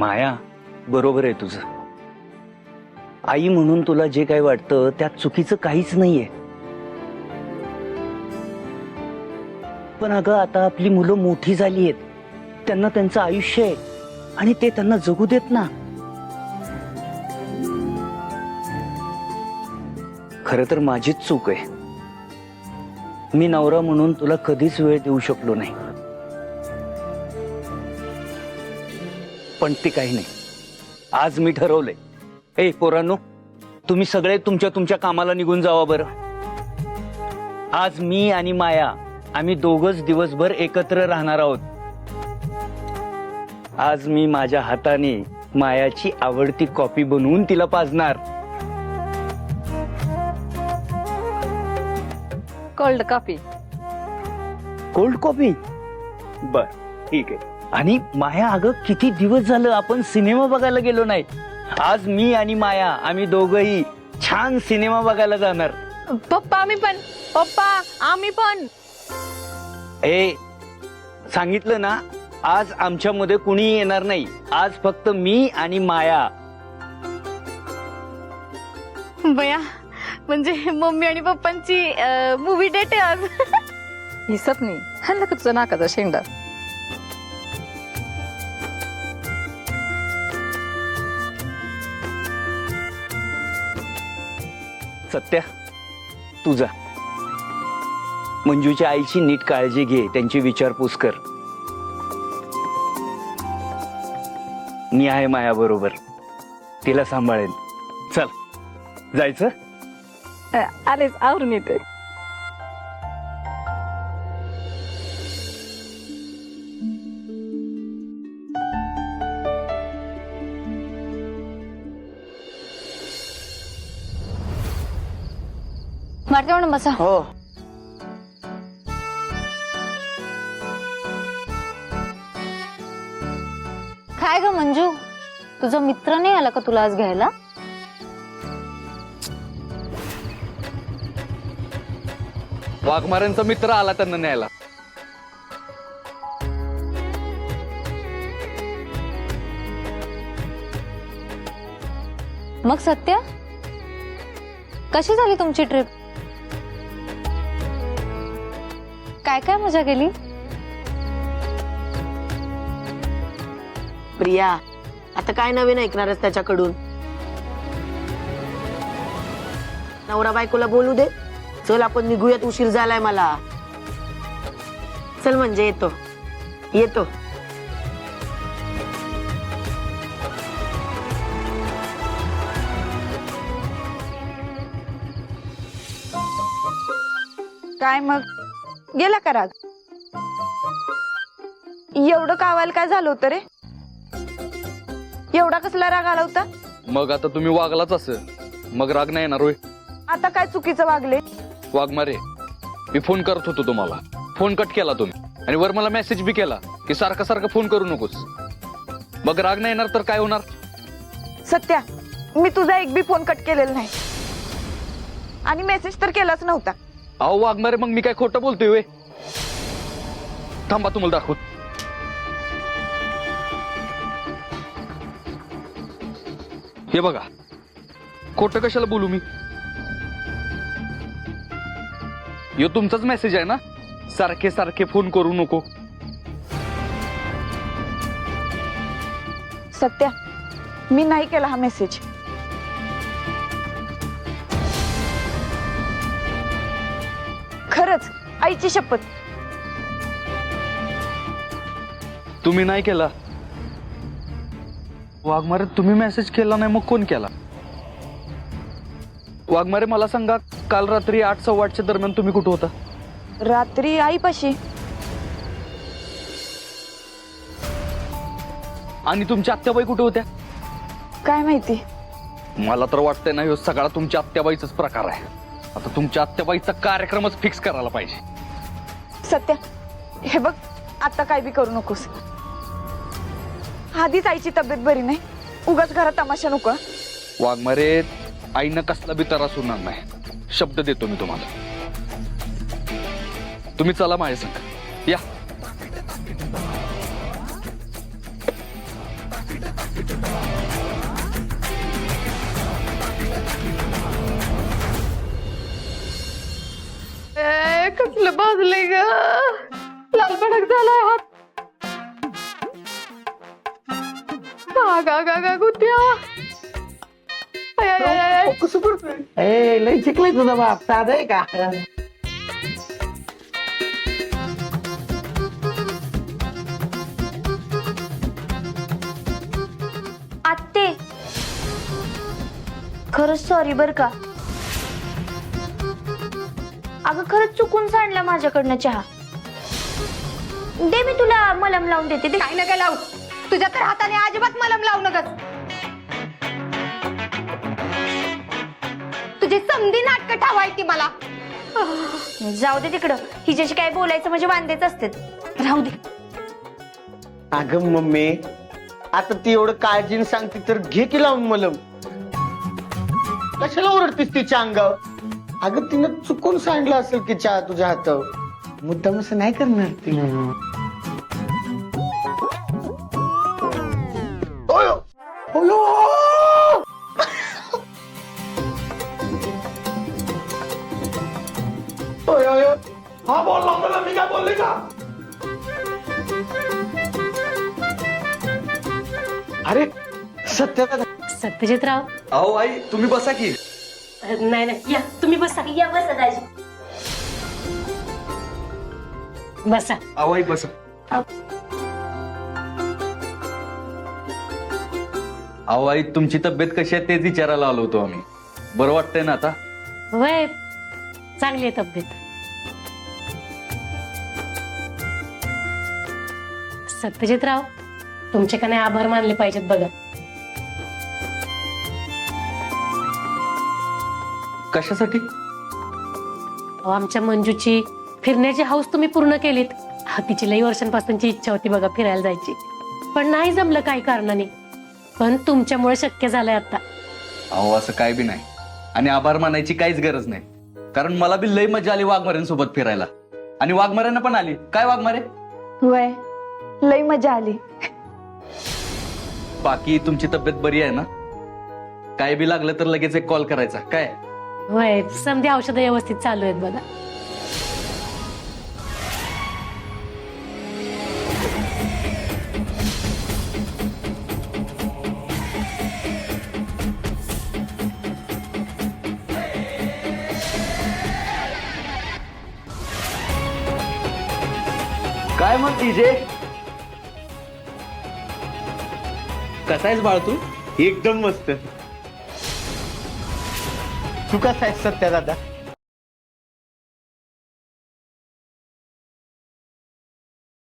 माया, बरोबर आहे तुझं. आई म्हणून तुला जे काही वाटतं त्यात चुकीचं काहीच नाहीये. पण अगं, आता आपली मुलं मोठी झाली आहेत, त्यांना त्यांचं आयुष्य आहे आणि ते त्यांना जगू देत ना. खरं तर माझीच चूक आहे. मी नवरा म्हणून तुला कधीच वेळ देऊ शकलो नाही. पण ते काही नाही, आज मी ठरवलंय. ए पोरांनो, तुम्ही सगळे तुमच्या तुमच्या कामाला निघून जावा बरं. आज मी आणि माया आम्ही दोघच दिवसभर एकत्र राहणार आहोत. आज मी माझ्या हाताने मायाची आवडती कॉफी बनवून तिला पाजणार. Cold coffee. Cold coffee? बर, ठीक आहे. आणि माया, अगं किती दिवस झालं आपण सिनेमा बघायला गेलो नाही. आज मी आणि माया आम्ही दोघही छान सिनेमा बघायला जाणार. पप्पा आम्ही पण. पप्पा आम्ही पण. ए, सांगितलं ना, आज आमच्यामध्ये कुणी येणार नाही. आज फक्त मी आणि माया. बया, म्हणजे मम्मी आणि पप्पांची मूवी डेट आहे आज. ही सपनी हल्ला का तुझा नाकाचा शेंडा. सत्या, तुझा मंजूच्या आईची नीट काळजी घे, त्यांची विचारपूस कर. मी आहे माया बरोबर, तिला सांभाळेन. चल जायचं. आलेच आवरून येते. मारते म्हणून बसा. हो. काय ग मंजू, तुझा मित्र नाही आला का तुला आज घ्यायला? वाघमाऱ्यांचा मित्र आला त्यांना न्यायला. मग सत्या, कशी झाली तुमची ट्रिप? काय काय मजा केली? प्रिया, आता काय नवीन ऐकणारच त्याच्याकडून? नवरा बायकोला बोलू दे. चल आपण निघूयात, उशीर झालाय मला. चल म्हणजे येतो येतो. काय मग गेला का राग? एवढं कावायला काय झालं होतं रे? एवढा कसला राग आला होता? मग आता तुम्ही वागलाच असं, मग राग नाही येणार होय? आता काय चुकीचं वागले? वाघमारे, मी फोन करत होतो तुम्हाला, फोन कट केला तुम्ही आणि वर मला मेसेज बी केला की सारखं सारखं फोन करू नकोस. मग राग नाही येणार तर काय होणार? सत्या, मी तुझा एक बी फोन कट केलेला नाही आणि मेसेज तर केलाच नव्हता. अहो वाघमारे, मग मी काय खोटं बोलतोय वे? थांबा तुम्हाला दाखवत. हे बघा, खोटं कशाला बोलू मी? यो तुमचाच मेसेज आहे ना, सारखे सारखे फोन करू नको. सत्या, मी नाही केला हा मेसेज. खरंच, आईची शपथ. तुम्ही नाही केला? वाघमारे, तुम्ही मेसेज केला नाही, मग कोण केला? वाघमारे, मला सांगा, काल रात्री 8:15 दरम्यान तुम्ही कुठं होता? रात्री आईपाशी. आणि तुमच्या आत्याबाई कुठे होत्या? काय माहिती. मला तर वाटतंय ना, ह्यो सगळा तुमच्या आत्याबाईचाच प्रकार आहे. आता तुमच्या आत्याबाईचा कार्यक्रमच फिक्स करायला पाहिजे. सत्या, हे बघ, आता काय बी करू नकोस. आधीच आईची तब्येत बरी नाही, उगाच घरात तमाशा नको. वाघमारे, आईनं कसला बी त्रास होणार नाही, शब्द देतो मी तुम्हाला. तुम्ही चला माझ्या संग, या. भाजले ग, लाल भडक झालाय हात. गा गा गा गुत्या. आय, आय, आय, आय. कसं करतोय लय शिकलाय तुझा बाप, साधा आहे का? आत्ते, खरंच सॉरी बर का. अगं खरंच चुकून सांडला माझ्याकडनं चहा. दे, मी तुला मलम लावून देते. दे. काय नका लावू, तुझ्या तर हाताने अजिबात मलम लावू नकस. तुझी समधी नाटक ठावायची मला. जाऊ दे तिकडं, हिच्याशी काय बोलायचं म्हणजे वांदेच असते. राहू दे. अगं मम्मी, आता ती एवढं काळजीने सांगते तर घे की लावून मलम. कशाला ओरडतीस तिच्या अंगावर? अगं तिनं चुकून सांडलं असेल की चहा तुझ्या हातावर. मुद्दाम असं नाही करणार ती. ओयो, ओयो. ओयो, ओयो. हा बोलला मला, मी काय बोलले का? अरे सत्य सत्यजितराव, अहो आई तुम्ही बसा की. नाही नाही, या तुम्ही बसा. या बस दाजी. बसा. अहो आई बसा. अहो आई तुमची तब्येत कशी आहे तेच विचारायला आलो होतो आम्ही. बरं वाटतंय ना आता? वय चांगली आहे तब्येत. सत्यजितराव, तुमचे का नाही आभार मानले पाहिजेत बघा. कशासाठी? अहो, आमच्या मंजूची फिरण्याची हौस तुम्ही पूर्ण केलीत. तिची लई वर्षांपासूनची इच्छा होती बघा फिरायला जायची, पण नाही जमलं काही कारणाने. पण तुमच्यामुळे शक्य झालंय आता. अहो असं काय बी नाही, आणि आभार मानायची काहीच गरज नाही. कारण मला बी लई मजा आली वाघमाऱ्यांसोबत फिरायला, आणि वाघमाऱ्यांना पण आली. काय वाघमारे? वय लई मजा आली. बाकी तुमची तब्येत बरी आहे ना? काय बी लागलं तर लगेच एक कॉल करायचा. काय वय समधी औषधं व्यवस्थित चालू आहेत बघा. काय मग तिजे? कसा आहेस बाळ तू? एकदम मस्त. तू कसा आहेस सत्या दादा?